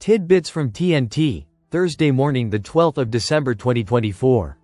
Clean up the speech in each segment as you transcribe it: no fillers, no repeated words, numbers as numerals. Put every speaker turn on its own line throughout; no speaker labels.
Tidbits from TNT, Thursday morning, the 12th of December 2024.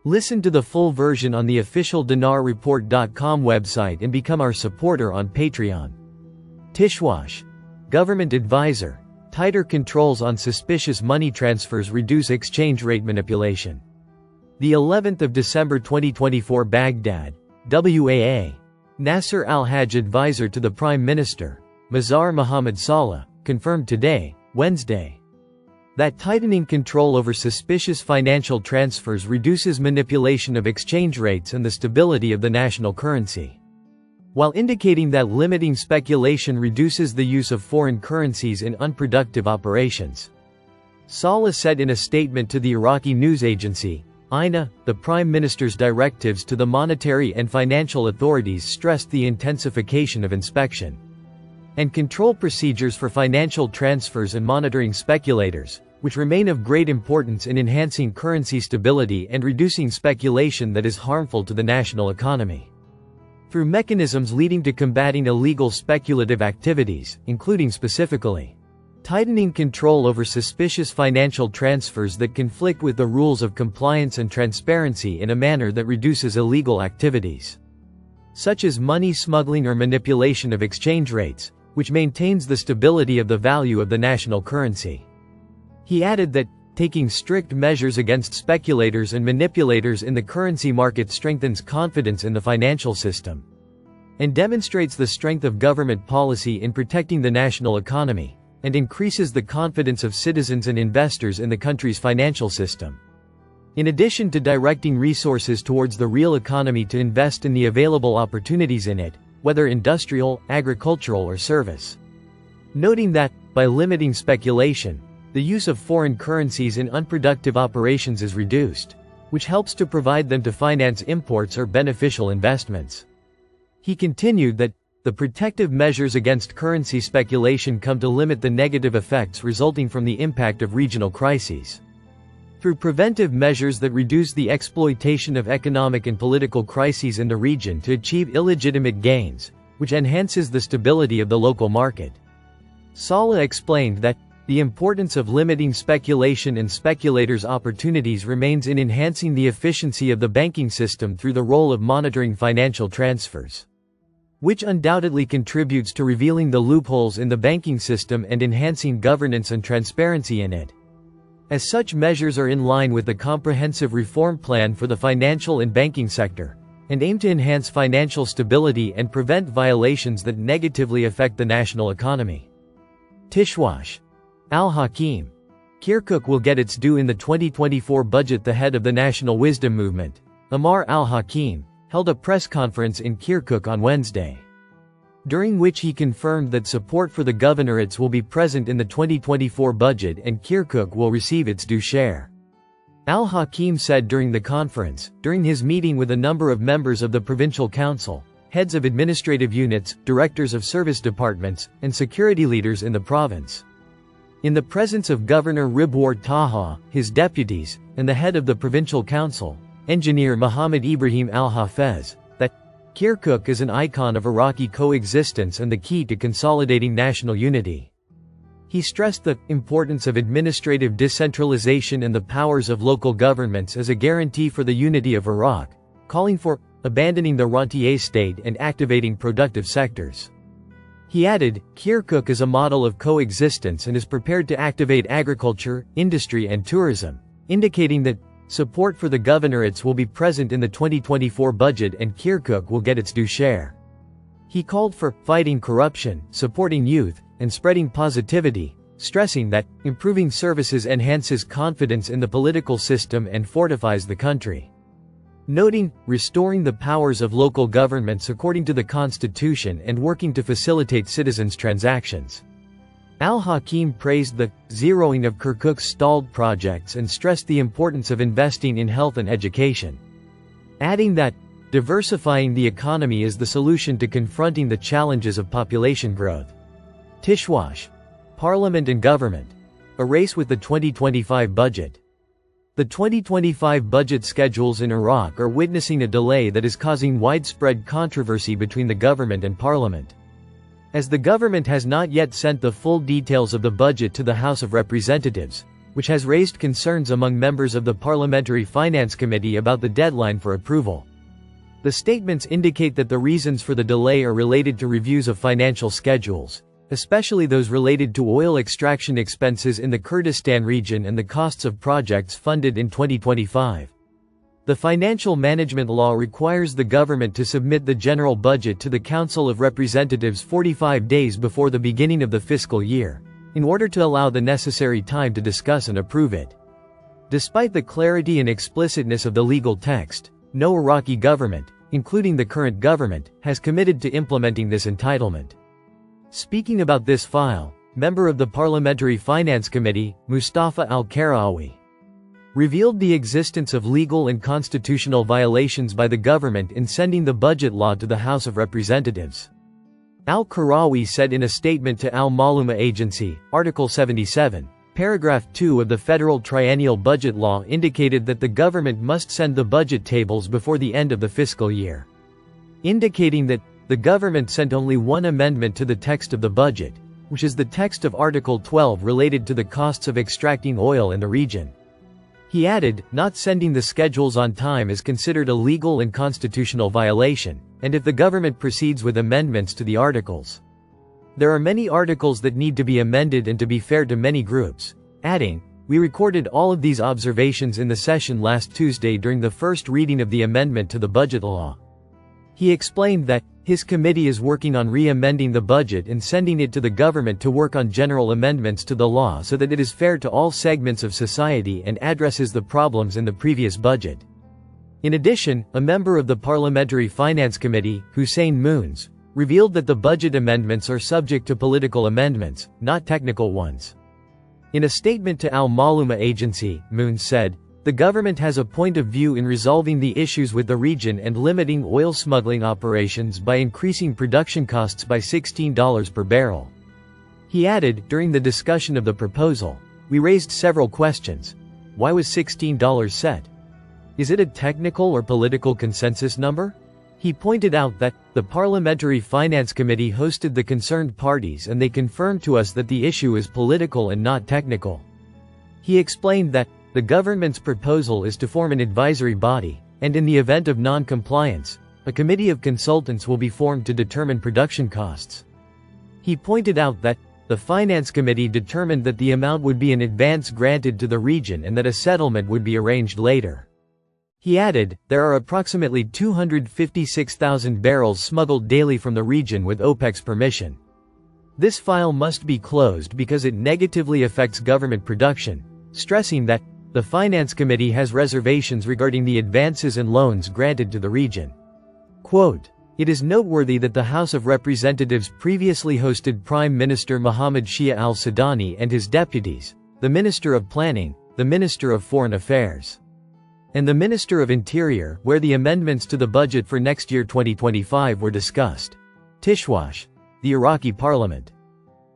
Listen to the full version on the official dinarreport.com website and become our supporter on Patreon. Tishwash. Government advisor. Tighter controls on suspicious money transfers reduce exchange rate manipulation. The 11th of December 2024, Baghdad, WAA. Nasser al-Hajj, advisor to the Prime Minister, Mazhar Mohammad Saleh, confirmed today, Wednesday, that tightening control over suspicious financial transfers reduces manipulation of exchange rates and the stability of the national currency, while indicating that limiting speculation reduces the use of foreign currencies in unproductive operations. Saleh said in a statement to the Iraqi news agency, INA, the Prime Minister's directives to the monetary and financial authorities stressed the intensification of inspection and control procedures for financial transfers and monitoring speculators, which remain of great importance in enhancing currency stability and reducing speculation that is harmful to the national economy. Through mechanisms leading to combating illegal speculative activities, including specifically tightening control over suspicious financial transfers that conflict with the rules of compliance and transparency in a manner that reduces illegal activities, such as money smuggling or manipulation of exchange rates, which maintains the stability of the value of the national currency. He added that, taking strict measures against speculators and manipulators in the currency market strengthens confidence in the financial system and demonstrates the strength of government policy in protecting the national economy, and increases the confidence of citizens and investors in the country's financial system. In addition to directing resources towards the real economy to invest in the available opportunities in it, whether industrial, agricultural or service. Noting that, by limiting speculation, the use of foreign currencies in unproductive operations is reduced, which helps to provide them to finance imports or beneficial investments. He continued that, the protective measures against currency speculation come to limit the negative effects resulting from the impact of regional crises, through preventive measures that reduce the exploitation of economic and political crises in the region to achieve illegitimate gains, which enhances the stability of the local market. Saleh explained that, the importance of limiting speculation and speculators' opportunities remains in enhancing the efficiency of the banking system through the role of monitoring financial transfers, which undoubtedly contributes to revealing the loopholes in the banking system and enhancing governance and transparency in it. As such measures are in line with the comprehensive reform plan for the financial and banking sector, and aim to enhance financial stability and prevent violations that negatively affect the national economy. Tishwash. Al-Hakim. Kirkuk will get its due in the 2024 budget. The head of the National Wisdom Movement, Amar al-Hakim, held a press conference in Kirkuk on Wednesday, during which he confirmed that support for the governorates will be present in the 2024 budget and Kirkuk will receive its due share. Al-Hakim said during the conference, during his meeting with a number of members of the provincial council, heads of administrative units, directors of service departments, and security leaders in the province, in the presence of Governor Ribwar Taha, his deputies, and the head of the provincial council, Engineer Muhammad Ibrahim al-Hafez, that Kirkuk is an icon of Iraqi coexistence and the key to consolidating national unity. He stressed the importance of administrative decentralization and the powers of local governments as a guarantee for the unity of Iraq, calling for abandoning the rentier state and activating productive sectors. He added, Kirkuk is a model of coexistence and is prepared to activate agriculture, industry and tourism, indicating that support for the governorates will be present in the 2024 budget and Kirkuk will get its due share. He called for fighting corruption, supporting youth, and spreading positivity, stressing that improving services enhances confidence in the political system and fortifies the country. Noting, restoring the powers of local governments according to the Constitution and working to facilitate citizens' transactions. Al-Hakim praised the zeroing of Kirkuk's stalled projects and stressed the importance of investing in health and education, adding that diversifying the economy is the solution to confronting the challenges of population growth. Tishwash. Parliament and government. A race with the 2025 budget. The 2025 budget schedules in Iraq are witnessing a delay that is causing widespread controversy between the government and parliament. as the government has not yet sent the full details of the budget to the House of Representatives, which has raised concerns among members of the Parliamentary Finance Committee about the deadline for approval. The statements indicate that the reasons for the delay are related to reviews of financial schedules, especially those related to oil extraction expenses in the Kurdistan region and the costs of projects funded in 2025. The Financial Management Law requires the government to submit the general budget to the Council of Representatives 45 days before the beginning of the fiscal year, in order to allow the necessary time to discuss and approve it. Despite the clarity and explicitness of the legal text, no Iraqi government, including the current government, has committed to implementing this entitlement. Speaking about this file, member of the Parliamentary Finance Committee, Mustafa Al-Karawi, revealed the existence of legal and constitutional violations by the government in sending the budget law to the House of Representatives. Al-Karawi said in a statement to Al-Maluma Agency, Article 77, Paragraph 2 of the Federal Triennial Budget Law indicated that the government must send the budget tables before the end of the fiscal year, indicating that the government sent only one amendment to the text of the budget, which is the text of Article 12 related to the costs of extracting oil in the region. He added, not sending the schedules on time is considered a legal and constitutional violation, and if the government proceeds with amendments to the articles. There are many articles that need to be amended and to be fair to many groups, adding, we recorded all of these observations in the session last Tuesday during the first reading of the amendment to the budget law. He explained that, his committee is working on re-amending the budget and sending it to the government to work on general amendments to the law so that it is fair to all segments of society and addresses the problems in the previous budget. In addition, a member of the Parliamentary Finance Committee, Hussein Moons, revealed that the budget amendments are subject to political amendments, not technical ones. In a statement to Al-Maluma Agency, Moons said, the government has a point of view in resolving the issues with the region and limiting oil smuggling operations by increasing production costs by $16 per barrel. He added, during the discussion of the proposal, we raised several questions. Why was $16 set? Is it a technical or political consensus number? He pointed out that, the Parliamentary Finance Committee hosted the concerned parties and they confirmed to us that the issue is political and not technical. He explained that, the government's proposal is to form an advisory body, and in the event of non-compliance, a committee of consultants will be formed to determine production costs. He pointed out that, the Finance Committee determined that the amount would be an advance granted to the region and that a settlement would be arranged later. He added, there are approximately 256,000 barrels smuggled daily from the region with OPEC's permission. This file must be closed because it negatively affects government production, stressing that, the Finance Committee has reservations regarding the advances and loans granted to the region. Quote, it is noteworthy that the House of Representatives previously hosted Prime Minister Mohammed Shia al-Sudani and his deputies, the Minister of Planning, the Minister of Foreign Affairs, and the Minister of Interior, where the amendments to the budget for next year 2025 were discussed. Tishwash, the Iraqi parliament,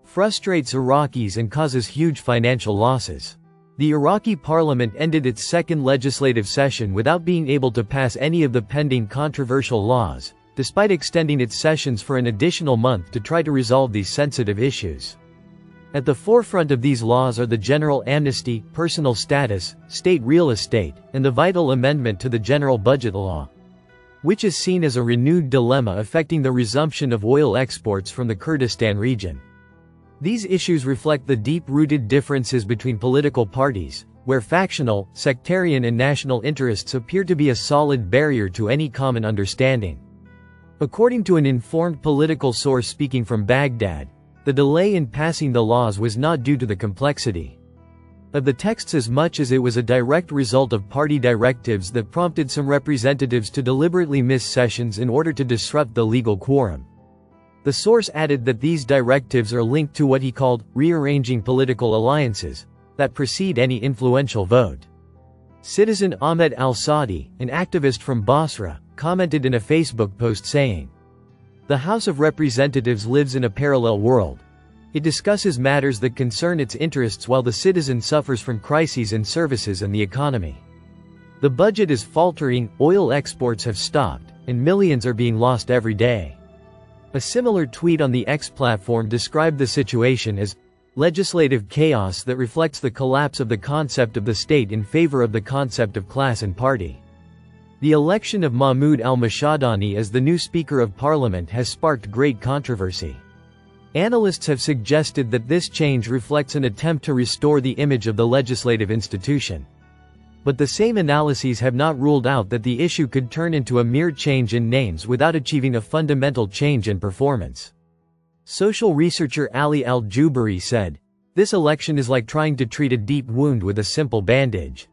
frustrates Iraqis and causes huge financial losses. The Iraqi parliament ended its second legislative session without being able to pass any of the pending controversial laws, despite extending its sessions for an additional month to try to resolve these sensitive issues. At the forefront of these laws are the general amnesty, personal status, state real estate, and the vital amendment to the general budget law, which is seen as a renewed dilemma affecting the resumption of oil exports from the Kurdistan region. These issues reflect the deep-rooted differences between political parties, where factional, sectarian and national interests appear to be a solid barrier to any common understanding. According to an informed political source speaking from Baghdad, the delay in passing the laws was not due to the complexity of the texts as much as it was a direct result of party directives that prompted some representatives to deliberately miss sessions in order to disrupt the legal quorum. The source added that these directives are linked to what he called rearranging political alliances that precede any influential vote. Citizen Ahmed al-Saadi, an activist from Basra, commented in a Facebook post saying, "The House of Representatives lives in a parallel world. It discusses matters that concern its interests while the citizen suffers from crises in services and the economy. The budget is faltering, oil exports have stopped, and millions are being lost every day. A similar tweet on the X platform described the situation as legislative chaos that reflects the collapse of the concept of the state in favor of the concept of class and party. The election of Mahmoud al-Mashadani as the new Speaker of Parliament has sparked great controversy. Analysts have suggested that this change reflects an attempt to restore the image of the legislative institution. But the same analyses have not ruled out that the issue could turn into a mere change in names without achieving a fundamental change in performance. Social researcher Ali Al-Jubari said, "This election is like trying to treat a deep wound with a simple bandage.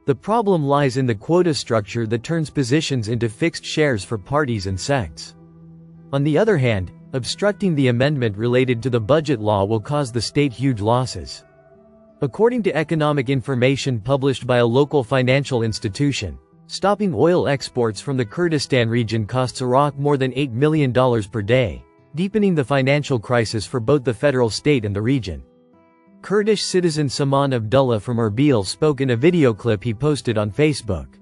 The problem lies in the quota structure that turns positions into fixed shares for parties and sects. On the other hand, obstructing the amendment related to the budget law will cause the state huge losses." According to economic information published by a local financial institution, stopping oil exports from the Kurdistan region costs Iraq more than $8 million per day, deepening the financial crisis for both the federal state and the region. Kurdish citizen Saman Abdullah from Erbil spoke in a video clip he posted on Facebook,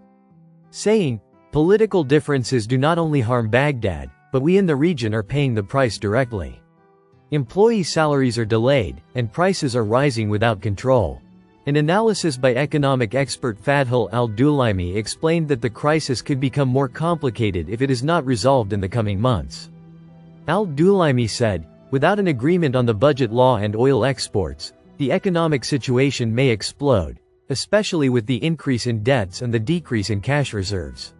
saying, "Political differences do not only harm Baghdad, but we in the region are paying the price directly. Employee salaries are delayed, and prices are rising without control." An analysis by economic expert Fadhil Al-Dulaimi explained that the crisis could become more complicated if it is not resolved in the coming months. Al-Dulaimi said, "Without an agreement on the budget law and oil exports, the economic situation may explode, especially with the increase in debts and the decrease in cash reserves."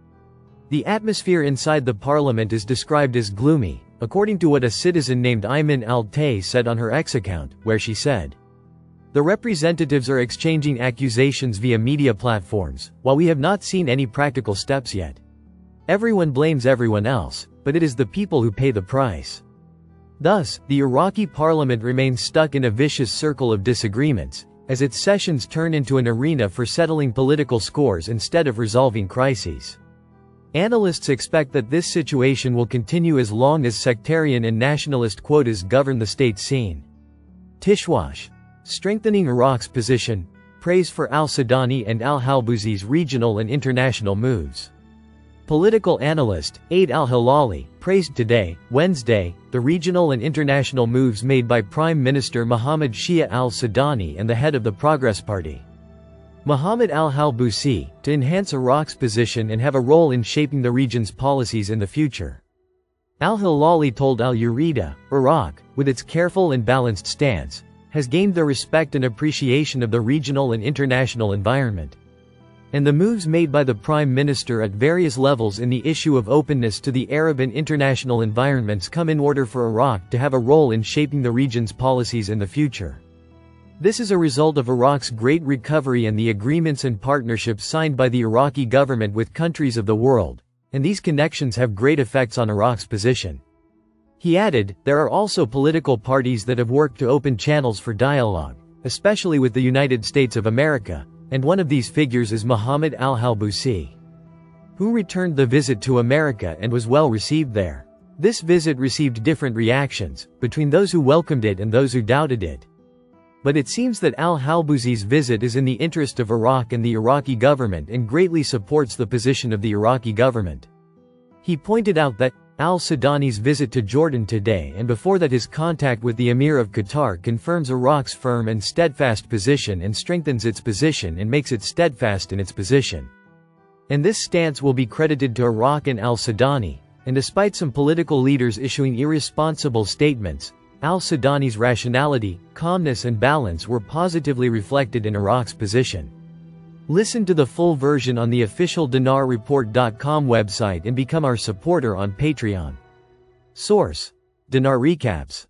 The atmosphere inside the parliament is described as gloomy, according to what a citizen named Ayman Al-Tay said on her X account, where she said, "The representatives are exchanging accusations via media platforms, while we have not seen any practical steps yet. Everyone blames everyone else, but it is the people who pay the price." Thus, the Iraqi parliament remains stuck in a vicious circle of disagreements, as its sessions turn into an arena for settling political scores instead of resolving crises. Analysts expect that this situation will continue as long as sectarian and nationalist quotas govern the state scene. Tishwash. Strengthening Iraq's position, praise for al-Sudani and al-Halbuzi's regional and international moves. Political analyst, Aid al-Hilali, praised today, Wednesday, the regional and international moves made by Prime Minister Mohammed Shia al-Sudani and the head of the Progress Party, Mohammed al-Halbuzi, to enhance Iraq's position and have a role in shaping the region's policies in the future. Al-Hilali told Al-Urida, Iraq, with its careful and balanced stance, has gained the respect and appreciation of the regional and international environment. And the moves made by the Prime Minister at various levels in the issue of openness to the Arab and international environments come in order for Iraq to have a role in shaping the region's policies in the future. This is a result of Iraq's great recovery and the agreements and partnerships signed by the Iraqi government with countries of the world, and these connections have great effects on Iraq's position. He added, there are also political parties that have worked to open channels for dialogue, especially with the United States of America, and one of these figures is Mohammed al-Halbuzi, who returned the visit to America and was well received there. This visit received different reactions, between those who welcomed it and those who doubted it. But it seems that al-Halbuzi's visit is in the interest of Iraq and the Iraqi government and greatly supports the position of the Iraqi government. He pointed out that al-Sudani's visit to Jordan today and before that his contact with the Emir of Qatar confirms Iraq's firm and steadfast position and strengthens its position and makes it steadfast in its position. And this stance will be credited to Iraq and al-Sudani, and despite some political leaders issuing irresponsible statements, al-Sudani's rationality, calmness and balance were positively reflected in Iraq's position. Listen to the full version on the official dinarreport.com website and become our supporter on Patreon. Source: Dinar Recaps.